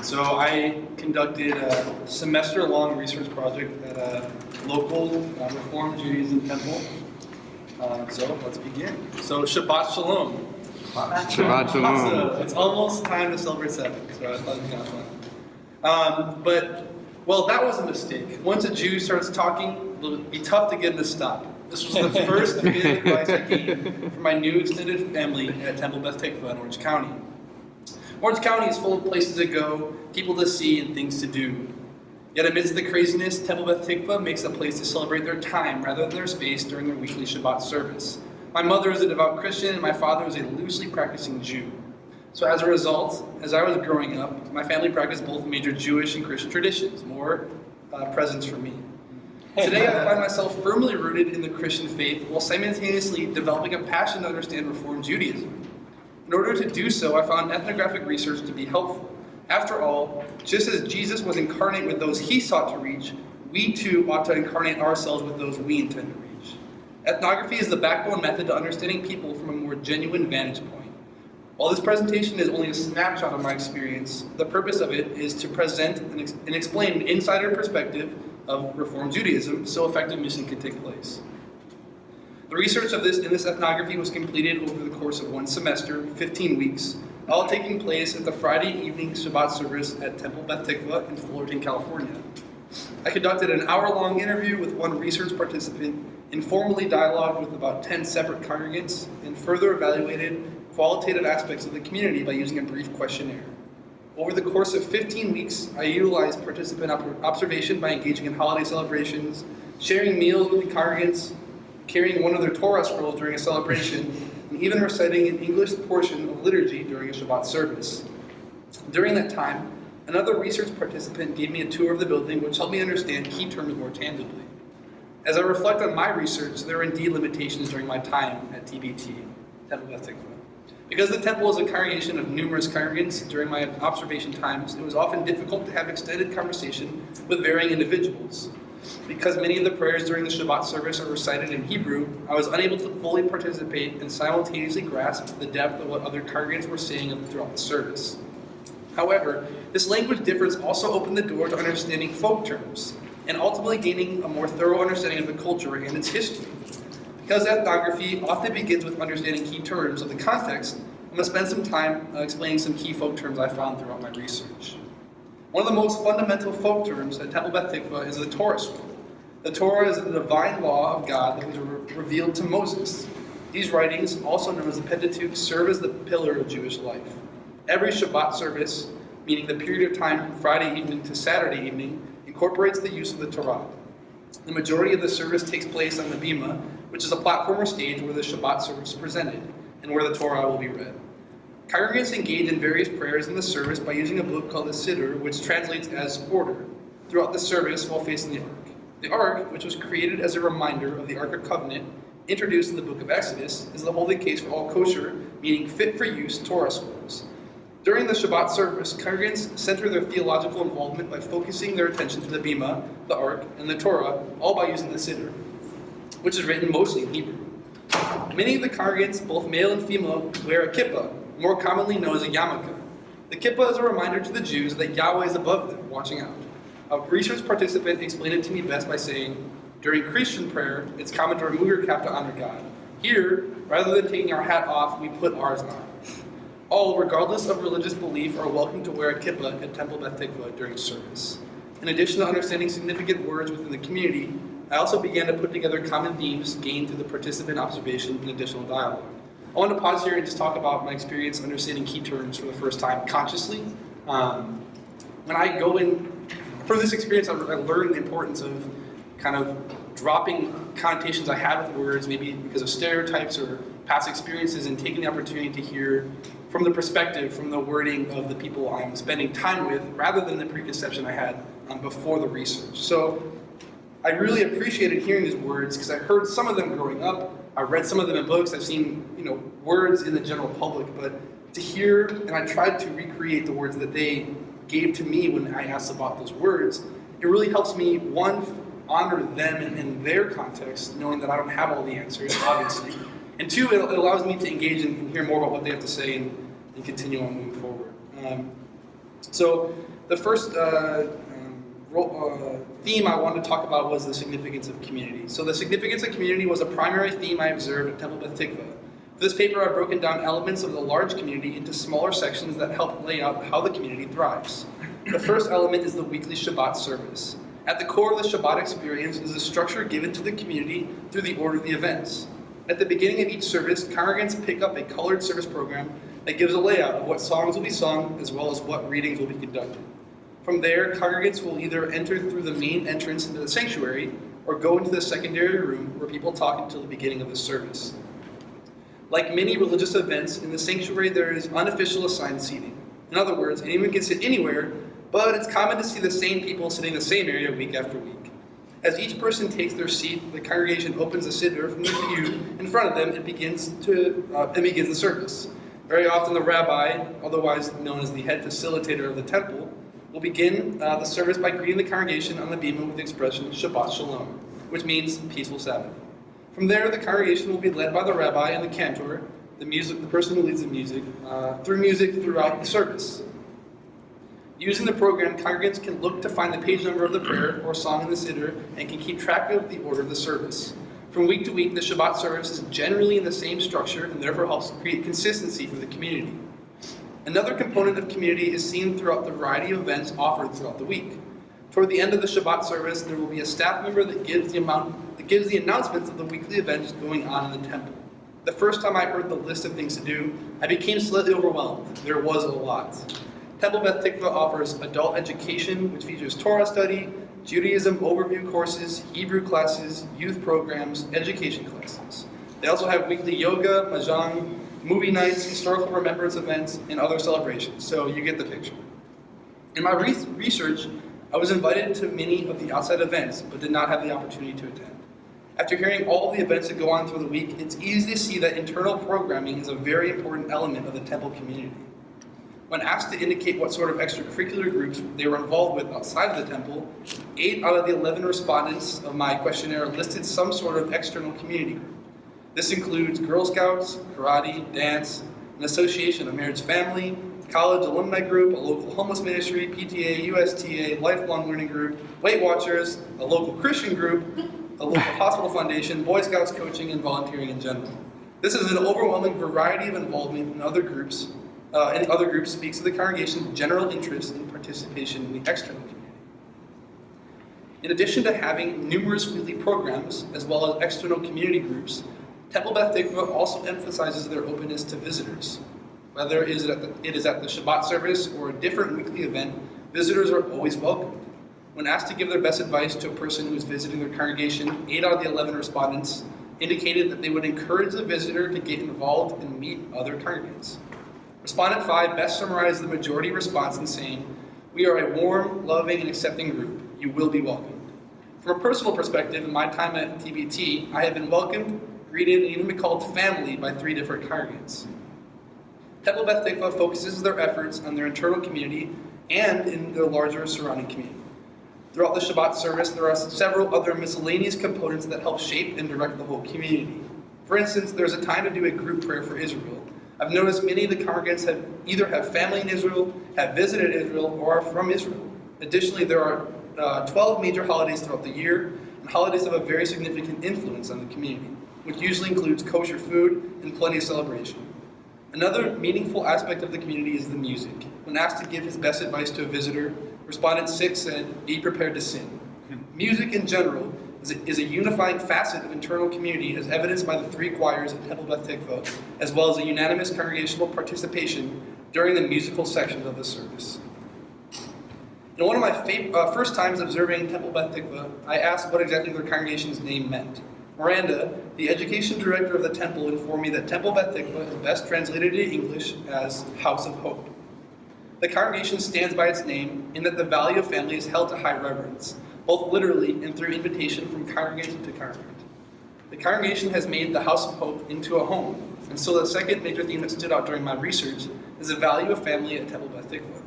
So I conducted a semester-long research project at a local Reform Judaism temple. So let's begin. So Shabbat Shalom. Shabbat Shalom. It's almost time to celebrate Sabbath, so I thought it'd be kind of fun. Well, that was a mistake. Once a Jew starts talking, it'll be tough to get him to stop. This was the first bit of advice I gained from my new extended family at Temple Beth Tikva in Orange County. Orange County is full of places to go, people to see, and things to do. Yet amidst the craziness, Temple Beth Tikva makes a place to celebrate their time rather than their space during their weekly Shabbat service. My mother is a devout Christian, and my father is a loosely practicing Jew. So as a result, as I was growing up, my family practiced both major Jewish and Christian traditions, more presents for me. Today I find myself firmly rooted in the Christian faith while simultaneously developing a passion to understand Reform Judaism. In order to do so, I found ethnographic research to be helpful. After all, just as Jesus was incarnate with those he sought to reach, we too ought to incarnate ourselves with those we intend to reach. Ethnography is the backbone method to understanding people from a more genuine vantage point. While this presentation is only a snapshot of my experience, the purpose of it is to present and explain an insider perspective of Reform Judaism so effective mission can take place. The research in this ethnography was completed over the course of one semester, 15 weeks, all taking place at the Friday evening Shabbat service at Temple Beth Tikva in Fullerton, California. I conducted an hour-long interview with one research participant, informally dialogued with about 10 separate congregants, and further evaluated qualitative aspects of the community by using a brief questionnaire. Over the course of 15 weeks, I utilized participant observation by engaging in holiday celebrations, sharing meals with the congregants, carrying one of their Torah scrolls during a celebration, and even reciting an English portion of liturgy during a Shabbat service. During that time, another research participant gave me a tour of the building, which helped me understand key terms more tangibly. As I reflect on my research, there are indeed limitations during my time at TBT, Temple Beth Tikva. Because the temple is a congregation of numerous congregants, during my observation times, it was often difficult to have extended conversation with varying individuals. Because many of the prayers during the Shabbat service are recited in Hebrew, I was unable to fully participate and simultaneously grasp the depth of what other congregants were saying throughout the service. However, this language difference also opened the door to understanding folk terms, and ultimately gaining a more thorough understanding of the culture and its history. Because ethnography often begins with understanding key terms of the context, I'm going to spend some time explaining some key folk terms I found throughout my research. One of the most fundamental folk terms at Temple Beth Tikva is the Torah scroll. The Torah is the divine law of God that was revealed to Moses. These writings, also known as the Pentateuch, serve as the pillar of Jewish life. Every Shabbat service, meaning the period of time from Friday evening to Saturday evening, incorporates the use of the Torah. The majority of the service takes place on the bima, which is a platform or stage where the Shabbat service is presented, and where the Torah will be read. Congregants engage in various prayers in the service by using a book called the Siddur, which translates as order, throughout the service while facing the Ark. The Ark, which was created as a reminder of the Ark of Covenant, introduced in the book of Exodus, is the holy case for all kosher, meaning fit-for-use Torah scrolls. During the Shabbat service, congregants center their theological involvement by focusing their attention to the bima, the Ark, and the Torah, all by using the Siddur, which is written mostly in Hebrew. Many of the congregants, both male and female, wear a kippah, more commonly known as a yarmulke. The kippah is a reminder to the Jews that Yahweh is above them, watching out. A research participant explained it to me best by saying, during Christian prayer, it's common to remove your cap to honor God. Here, rather than taking our hat off, we put ours on. All, regardless of religious belief, are welcome to wear a kippah at Temple Beth Tikva during service. In addition to understanding significant words within the community, I also began to put together common themes gained through the participant observation and additional dialogue. I want to pause here and just talk about my experience understanding key terms for the first time consciously. When I go in, for this experience, I learned the importance of kind of dropping connotations I had with words, maybe because of stereotypes or past experiences, and taking the opportunity to hear from the perspective, from the wording of the people I'm spending time with, rather than the preconception I had before the research. So I really appreciated hearing these words because I heard some of them growing up. I've read some of them in books. I've seen, words in the general public, but to hear, and I tried to recreate the words that they gave to me when I asked about those words, it really helps me, one, honor them in their context, knowing that I don't have all the answers, obviously, and two, it allows me to engage and hear more about what they have to say and continue on moving forward. So the first theme I wanted to talk about was the significance of community. So the significance of community was a primary theme I observed at Temple Beth Tikva. For this paper, I've broken down elements of the large community into smaller sections that help lay out how the community thrives. The first element is the weekly Shabbat service. At the core of the Shabbat experience is a structure given to the community through the order of the events. At the beginning of each service, congregants pick up a colored service program that gives a layout of what songs will be sung as well as what readings will be conducted. From there, congregants will either enter through the main entrance into the sanctuary or go into the secondary room where people talk until the beginning of the service. Like many religious events, in the sanctuary there is unofficial assigned seating. In other words, anyone can sit anywhere, but it's common to see the same people sitting in the same area week after week. As each person takes their seat, the congregation opens the siddur from the pew in front of them and begins the service. Very often the rabbi, otherwise known as the head facilitator of the temple, will begin the service by greeting the congregation on the bima with the expression Shabbat Shalom, which means peaceful Sabbath. From there, the congregation will be led by the rabbi and the cantor, the person who leads the music, through music throughout the service. Using the program, congregants can look to find the page number of the prayer or song in the siddur and can keep track of the order of the service. From week to week, the Shabbat service is generally in the same structure and therefore helps create consistency for the community. Another component of community is seen throughout the variety of events offered throughout the week. Toward the end of the Shabbat service, there will be a staff member that gives the announcements of the weekly events going on in the temple. The first time I heard the list of things to do, I became slightly overwhelmed. There was a lot. Temple Beth Tikva offers adult education, which features Torah study, Judaism overview courses, Hebrew classes, youth programs, education classes. They also have weekly yoga, mahjong, movie nights, historical remembrance events, and other celebrations. So you get the picture. In my research, I was invited to many of the outside events, but did not have the opportunity to attend. After hearing all of the events that go on through the week, it's easy to see that internal programming is a very important element of the temple community. When asked to indicate what sort of extracurricular groups they were involved with outside of the temple, 8 out of the 11 respondents of my questionnaire listed some sort of external community group. This includes Girl Scouts, karate, dance, an association of marriage family, college alumni group, a local homeless ministry, PTA, USTA, lifelong learning group, Weight Watchers, a local Christian group, a local hospital foundation, Boy Scouts coaching, and volunteering in general. This is an overwhelming variety of involvement in other groups. Speaks to the congregation's general interest in participation in the external community. In addition to having numerous weekly programs, as well as external community groups, Temple Beth Tikva also emphasizes their openness to visitors. Whether it is at the Shabbat service or a different weekly event, visitors are always welcomed. When asked to give their best advice to a person who is visiting their congregation, 8 out of the 11 respondents indicated that they would encourage the visitor to get involved and meet other congregants. Respondent 5 best summarized the majority response in saying, "We are a warm, loving, and accepting group. You will be welcomed." From a personal perspective, in my time at TBT, I have been welcomed, greeted, and even been called family by 3 different congregants. Temple Beth Tikva focuses their efforts on their internal community and in their larger surrounding community. Throughout the Shabbat service, there are several other miscellaneous components that help shape and direct the whole community. For instance, there's a time to do a group prayer for Israel. I've noticed many of the congregants have family in Israel, have visited Israel, or are from Israel. Additionally, there are 12 major holidays throughout the year, and holidays have a very significant influence on the community, which usually includes kosher food and plenty of celebration. Another meaningful aspect of the community is the music. When asked to give his best advice to a visitor, respondent 6 said, "Be prepared to sing." Music in general is a unifying facet of internal community, as evidenced by the 3 choirs of Temple Beth Tikva, as well as a unanimous congregational participation during the musical sections of the service. In one of my first times observing Temple Beth Tikva, I asked what exactly their congregation's name meant. Miranda, the education director of the temple, informed me that Temple Beth Tikva is best translated in English as House of Hope. The congregation stands by its name in that the value of family is held to high reverence, both literally and through invitation from congregation to congregant. The congregation has made the House of Hope into a home, and so the second major theme that stood out during my research is the value of family at Temple Beth Tikva.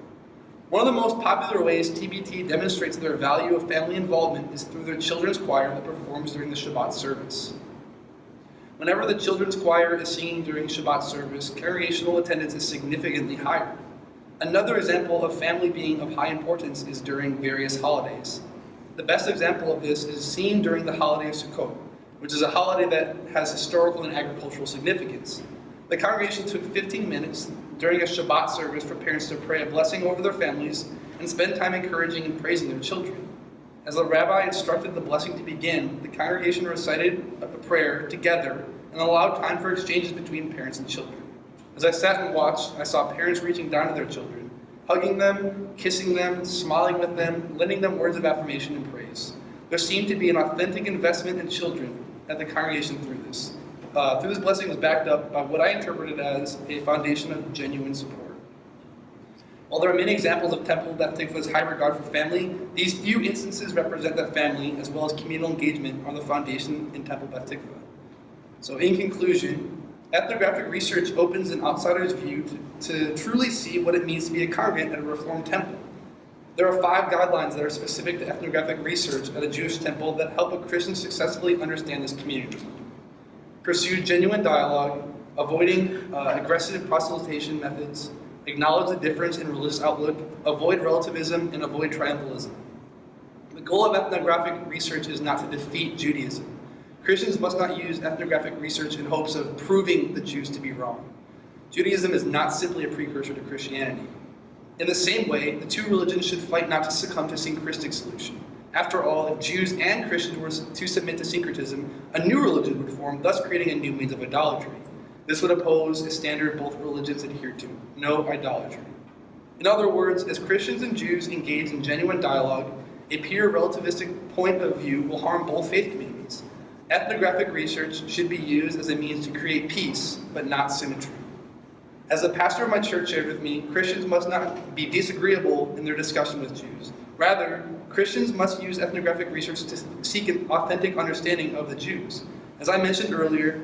One of the most popular ways TBT demonstrates their value of family involvement is through their children's choir that performs during the Shabbat service. Whenever the children's choir is singing during Shabbat service, congregational attendance is significantly higher. Another example of family being of high importance is during various holidays. The best example of this is seen during the holiday of Sukkot, which is a holiday that has historical and agricultural significance. The congregation took 15 minutes during a Shabbat service for parents to pray a blessing over their families and spend time encouraging and praising their children. As the rabbi instructed the blessing to begin, the congregation recited a prayer together and allowed time for exchanges between parents and children. As I sat and watched, I saw parents reaching down to their children, hugging them, kissing them, smiling with them, lending them words of affirmation and praise. There seemed to be an authentic investment in children at the congregation through this. This blessing was backed up by what I interpreted as a foundation of genuine support. While there are many examples of Temple Beth Tikva's high regard for family, these few instances represent that family, as well as communal engagement, are the foundation in Temple Beth Tikva. So in conclusion, ethnographic research opens an outsider's view to truly see what it means to be a congregant at a Reformed temple. There are 5 guidelines that are specific to ethnographic research at a Jewish temple that help a Christian successfully understand this community. Pursue genuine dialogue, avoiding aggressive proselytation methods, acknowledge the difference in religious outlook, avoid relativism, and avoid triumphalism. The goal of ethnographic research is not to defeat Judaism. Christians must not use ethnographic research in hopes of proving the Jews to be wrong. Judaism is not simply a precursor to Christianity. In the same way, the 2 religions should fight not to succumb to syncretistic solution. After all, if Jews and Christians were to submit to syncretism, a new religion would form, thus creating a new means of idolatry. This would oppose a standard both religions adhere to: no idolatry. In other words, as Christians and Jews engage in genuine dialogue, a pure relativistic point of view will harm both faith communities. Ethnographic research should be used as a means to create peace, but not symmetry. As the pastor of my church shared with me, Christians must not be disagreeable in their discussion with Jews. Rather, Christians must use ethnographic research to seek an authentic understanding of the Jews. As I mentioned earlier,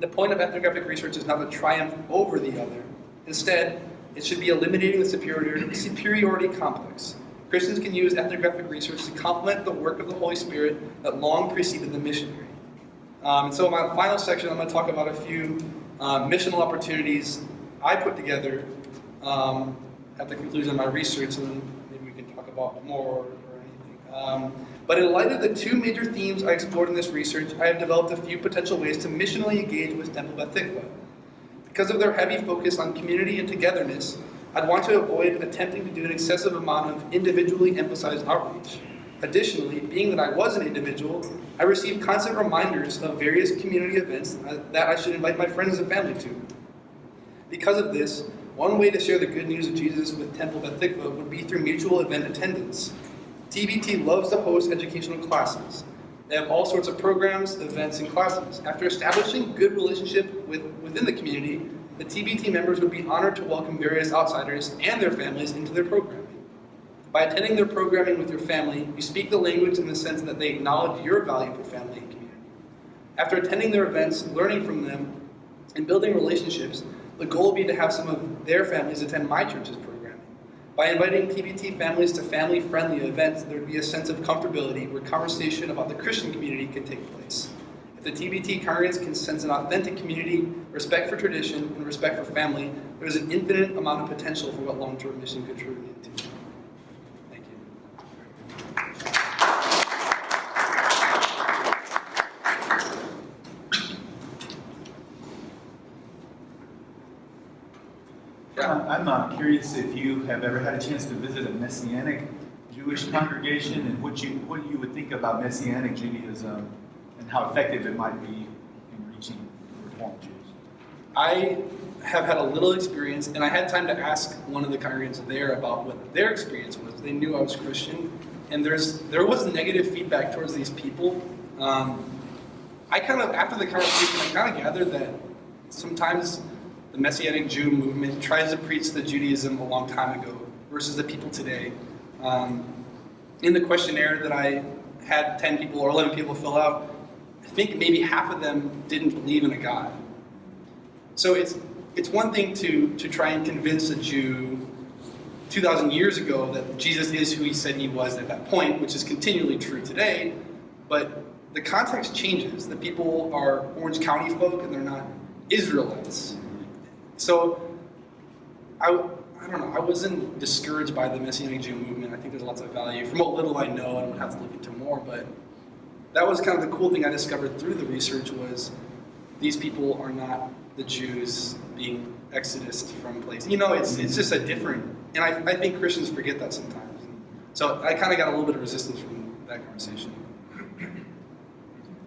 the point of ethnographic research is not to triumph over the other. Instead, it should be eliminating the superiority complex. Christians can use ethnographic research to complement the work of the Holy Spirit that long preceded the missionary. And so in my final section, I'm going to talk about a few missional opportunities I put together at the conclusion of my research, and then maybe we can talk about more or anything. But in light of the 2 major themes I explored in this research, I have developed a few potential ways to missionally engage with Temple Beth Tikva. Because of their heavy focus on community and togetherness, I'd want to avoid attempting to do an excessive amount of individually emphasized outreach. Additionally, being that I was an individual, I received constant reminders of various community events that I should invite my friends and family to. Because of this, one way to share the good news of Jesus with Temple Beth Tikva would be through mutual event attendance. TBT loves to host educational classes. They have all sorts of programs, events, and classes. After establishing good relationship within the community, the TBT members would be honored to welcome various outsiders and their families into their programming. By attending their programming with your family, you speak the language in the sense that they acknowledge your value for family and community. After attending their events, learning from them, and building relationships, the goal will be to have some of their families attend my church's programming. By inviting TBT families to family-friendly events, there would be a sense of comfortability where conversation about the Christian community can take place. If the TBT congregants can sense an authentic community, respect for tradition, and respect for family, there is an infinite amount of potential for what long-term mission could turn into. Thank you. I'm curious if you have ever had a chance to visit a Messianic Jewish congregation, and what you would think about Messianic Judaism and how effective it might be in reaching Reformed Jews. I have had a little experience, and I had time to ask one of the congregants there about what their experience was. They knew I was Christian, and there was negative feedback towards these people. After the conversation, I kind of gathered that sometimes the Messianic Jew movement tries to preach the Judaism a long time ago versus the people today. In the questionnaire that I had 10 people or 11 people fill out, I think maybe half of them didn't believe in a God. So it's one thing to try and convince a Jew 2,000 years ago that Jesus is who he said he was at that point, which is continually true today, but the context changes. The people are Orange County folk and they're not Israelites. So I I don't know, I wasn't discouraged by the Messianic Jew movement. I think there's lots of value from what little I know, and would have to look into more, but that was kind of the cool thing I discovered through the research was these people are not the Jews being exodused from place. You know, it's just a different, and I think Christians forget that sometimes. So I kind of got a little bit of resistance from that conversation.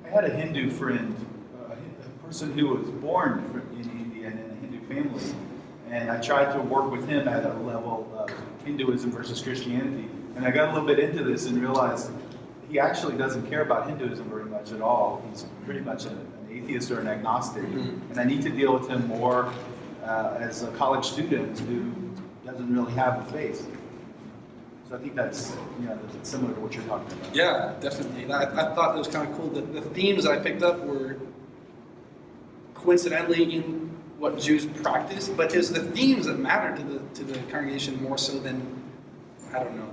I had a Hindu friend, a person who was born in India and in a Hindu family, and I tried to work with him at a level of Hinduism versus Christianity. And I got a little bit into this and realized he actually doesn't care about Hinduism very much at all. He's pretty much an atheist or an agnostic. Mm-hmm. And I need to deal with him more as a college student who doesn't really have a faith. So I think that's similar to what you're talking about. Yeah, definitely. I thought it was kind of cool. The themes I picked up were coincidentally in what Jews practice, but it's the themes that matter to the congregation more so than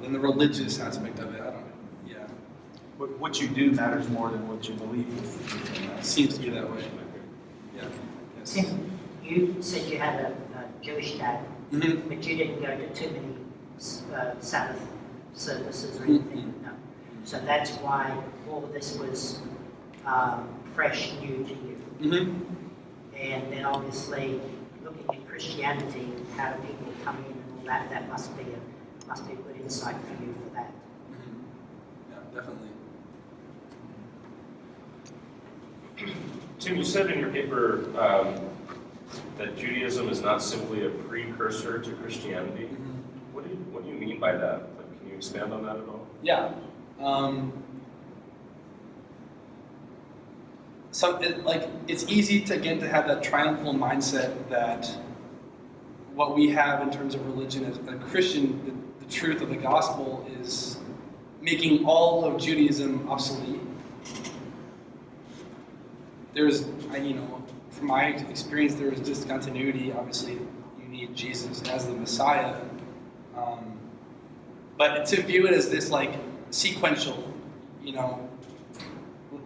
than the religious aspect of it. I don't know. Yeah. But what you do matters more than what you believe. Seems to be that way. Yeah. Yes. Tim, you said you had a Jewish dad, Mm-hmm. but you didn't go to too many Sabbath services or anything. No. So that's why all of this was fresh, new to you. Mm-hmm. And then obviously looking at Christianity, how do people come in and all that, that must be a good insight for you for that. Mm-hmm. Yeah, definitely. Tim, you said in your paper that Judaism is not simply a precursor to Christianity. Mm-hmm. What do you mean by that? Like, can you expand on that at all? Yeah. It's easy to have that triumphal mindset that what we have in terms of religion as a Christian, the truth of the gospel is making all of Judaism obsolete. From my experience, there is discontinuity. Obviously, you need Jesus as the Messiah. But to view it as this sequential,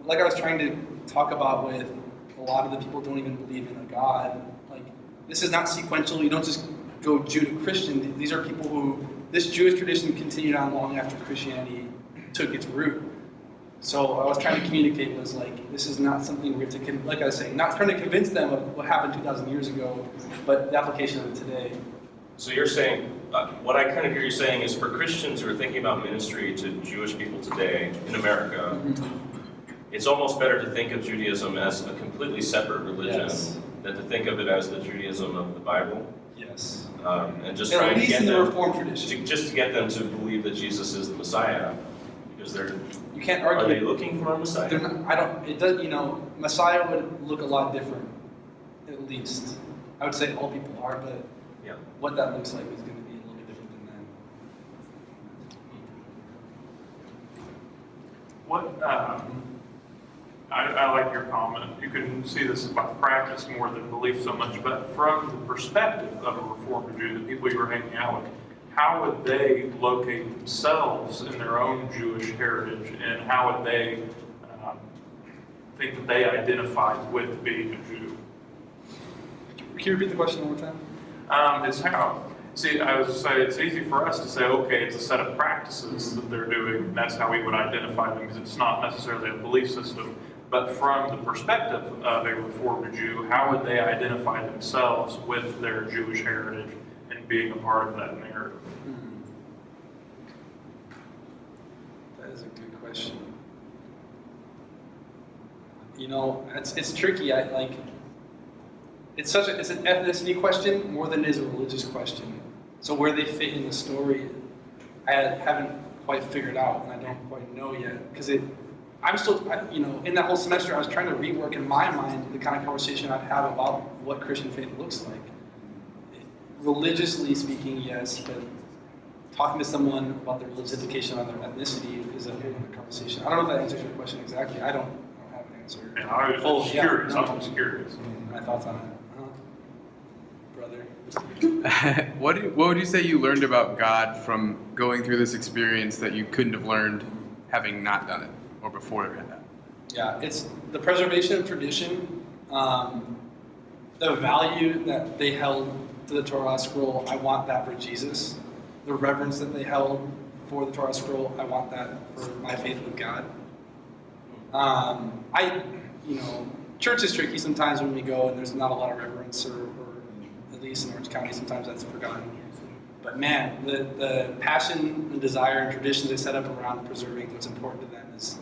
like I was trying to talk about with a lot of the people who don't even believe in a God, this is not sequential. You don't just go Jew to Christian. These are people who, this Jewish tradition continued on long after Christianity took its root. So I was trying to communicate was this is not something we have to, like I was saying, not trying to convince them of what happened 2,000 years ago, but the application of it today. So you're saying, what I kind of hear you saying is for Christians who are thinking about ministry to Jewish people today in America, it's almost better to think of Judaism as a completely separate religion than to think of it as the Judaism of the Bible. Yes. And just trying to get in the them Reformed tradition. just to get them to believe that Jesus is the Messiah, because you can't argue. Are they looking for a Messiah? They're not, it does. Messiah would look a lot different, at least. I would say all people are, but what that looks like is going to be a little bit different than that. I like your comment. You can see this about practice more than belief so much, but from the perspective of a Reformed Jew, the people you were hanging out with, how would they locate themselves in their own Jewish heritage, and how would they think that they identified with being a Jew? Can you repeat the question one more time? It's how. See, I was just saying, it's easy for us to say, okay, it's a set of practices that they're doing, and that's how we would identify them, because it's not necessarily a belief system. But from the perspective of a Reformed Jew, how would they identify themselves with their Jewish heritage and being a part of that narrative? That is a good question. It's tricky. It's an ethnicity question more than it is a religious question. So where they fit in the story, I haven't quite figured out, and I don't quite know yet. Because I'm still, in that whole semester, I was trying to rework in my mind the kind of conversation I'd have about what Christian faith looks like. Religiously speaking, yes, but talking to someone about their religious education on their ethnicity is a whole other conversation. I don't know if that answers your question exactly. I don't have an answer. And I was just curious. I was curious. My thoughts on it. Brother. What would you say you learned about God from going through this experience that you couldn't have learned having not done it or before you had that? Yeah, it's the preservation of tradition, the value that they held to the Torah scroll, I want that for Jesus. The reverence that they held for the Torah scroll, I want that for my faith with God. Church is tricky sometimes when we go and there's not a lot of reverence, or at least in Orange County, sometimes that's forgotten. But man, the passion, the desire, and tradition they set up around preserving what's important to them is,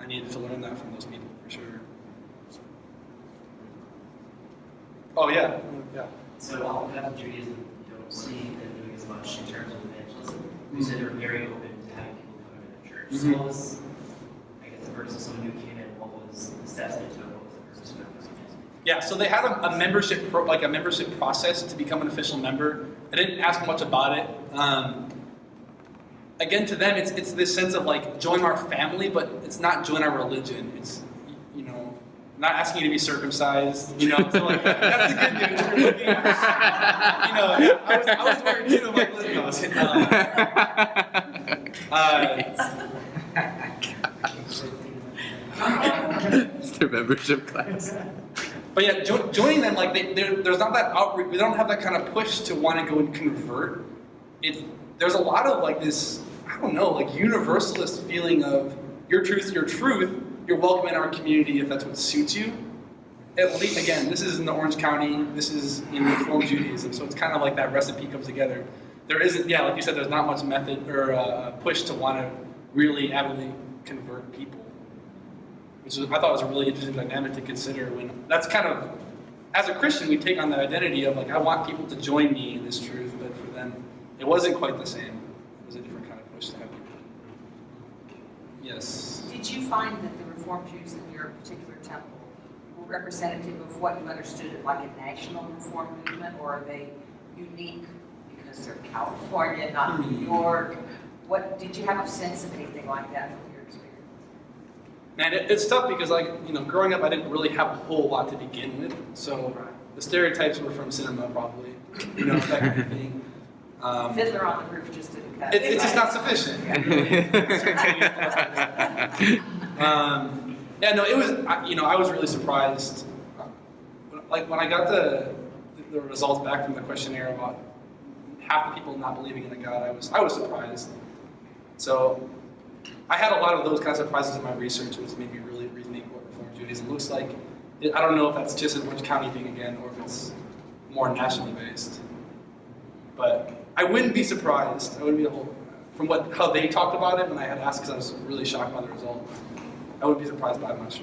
I needed to learn that from those people for sure. Oh yeah. So while Judaism, you don't see them doing as much in terms of evangelism, you said they're very open to having people come into the church. So what was, I guess, the purpose of someone who came in? What was the steps they took? What was the purpose of it? Yeah, so they had a membership process to become an official member. I didn't ask much about it. Again, to them, it's this sense of like join our family, but it's not join our religion. It's not asking you to be circumcised. So like that's the good news. You're looking at, I was worried too. I'm like, It's their membership class. But yeah, joining them, like there's not that outreach. We don't have that kind of push to want to go and convert. There's a lot of like this, I don't know, like universalist feeling of your truth, your truth. You're welcome in our community if that's what suits you. At least, again, this is in the Orange County. This is in Reformed Judaism, so it's kind of like that recipe comes together. There isn't, like you said, there's not much method or push to want to really avidly convert people. Which I thought was a really interesting dynamic to consider. When that's kind of, as a Christian, we take on that identity of like, I want people to join me in this truth, but for them, it wasn't quite the same. It was a different kind of push to have people. Yes. Did you find that the Reformed Jews in your particular temple were representative of what you understood as like a national reform movement, or are they unique because they're California, not New York? What did you have a sense of anything like that from your experience? Man, it's tough because growing up, I didn't really have a whole lot to begin with. So the stereotypes were from cinema, probably, that kind of thing. Fiddler on the Roof just didn't cut it. It's just not sufficient. It was. I was really surprised. Like when I got the results back from the questionnaire about half the people not believing in a God, I was surprised. So I had a lot of those kind of surprises in my research, which made me really rethink what Reformed Judaism looks like. I don't know if that's just an Orange County thing again, or if it's more nationally based. But I wouldn't be surprised. I wouldn't be from how they talked about it when I had asked, because I was really shocked by the result. I wouldn't be surprised by it much.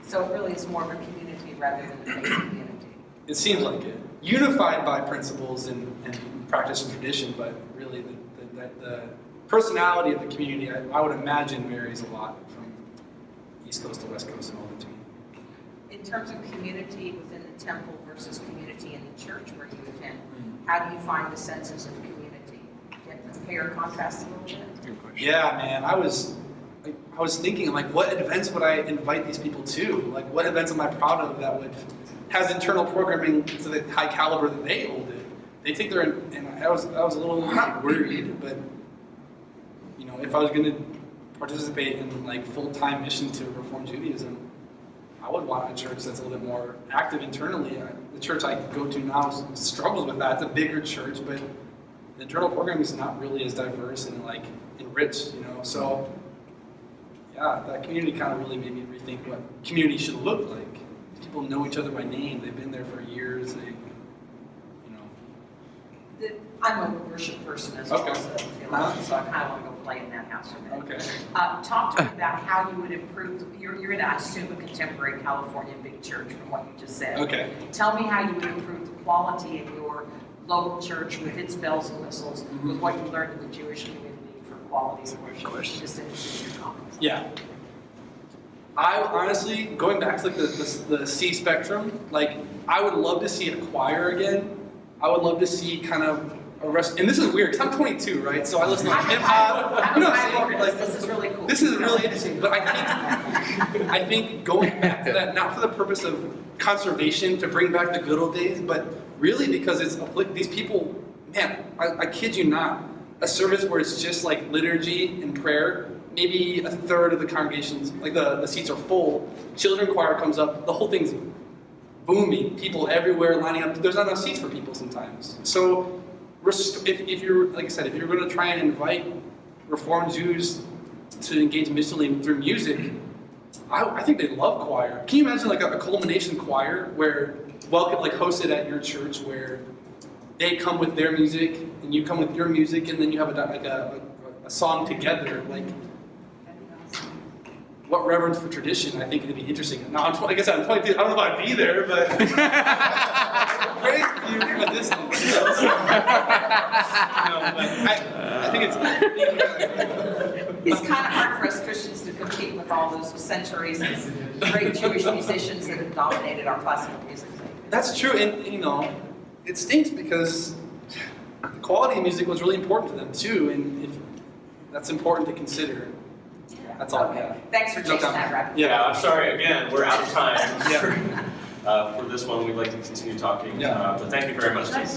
So it really is more of a community rather than a faith community. It seems like it. Unified by principles and practice and tradition, but really the personality of the community, I would imagine, varies a lot from East Coast to West Coast and all between. In terms of community within the temple versus community in the church where you attend, how do you find the senses of community? Compare and contrast a little bit? Yeah, man, I was thinking, like, what events would I invite these people to? Like, what events am I proud of that has internal programming to the high caliber that they hold it? They take their, and I was a little not worried, but if I was going to participate in like full-time mission to Reform Judaism, I would want a church that's a little bit more active internally. The church I go to now struggles with that. It's a bigger church, but the internal programming is not really as diverse and like enriched, So yeah, that community kind of really made me rethink what community should look like. People know each other by name. They've been there for years. I'm a worship person as well Okay. as a theologian, so I kind of want to go play in that house for a minute. Okay. Talk to me about how you would improve. You're in, I assume, a contemporary California big church from what you just said. Okay. Tell me how you would improve the quality of your local church with its bells and whistles, with what you learned in the Jewish community for quality of worship. Just interested in your comments. Yeah. I honestly, going back to like the C spectrum, like I would love to see a choir again. I would love to see kind of a rest. And this is weird because I'm 22, right? So I listen to like hip hop. This is really cool. This is really interesting. But I think going back to that, not for the purpose of conservation to bring back the good old days, but really because it's these people. Man, I kid you not. A service where it's just like liturgy and prayer. Maybe a third of the congregations, like the seats are full. Children choir comes up. The whole thing's booming, people everywhere lining up. There's not enough seats for people sometimes. So if you're, like I said, if you're going to try and invite Reformed Jews to engage missionally through music, I think they love choir. Can you imagine like a culmination choir where hosted at your church, where they come with their music and you come with your music, and then you have a song together? Like, what reverence for tradition? I think it'd be interesting. Now, like I said, I'm 22. I don't know if I'd be there, but praise you from a distance. I think It's kind of hard for us Christians to compete with all those centuries of great Jewish musicians that have dominated our classical music. That's true, and it stinks because the quality of music was really important to them too, and if that's important to consider. That's all I got. Thanks for chasing that rabbit. Yeah, I'm sorry, again, we're out of time for this one. We'd like to continue talking, but thank you very much. Nice.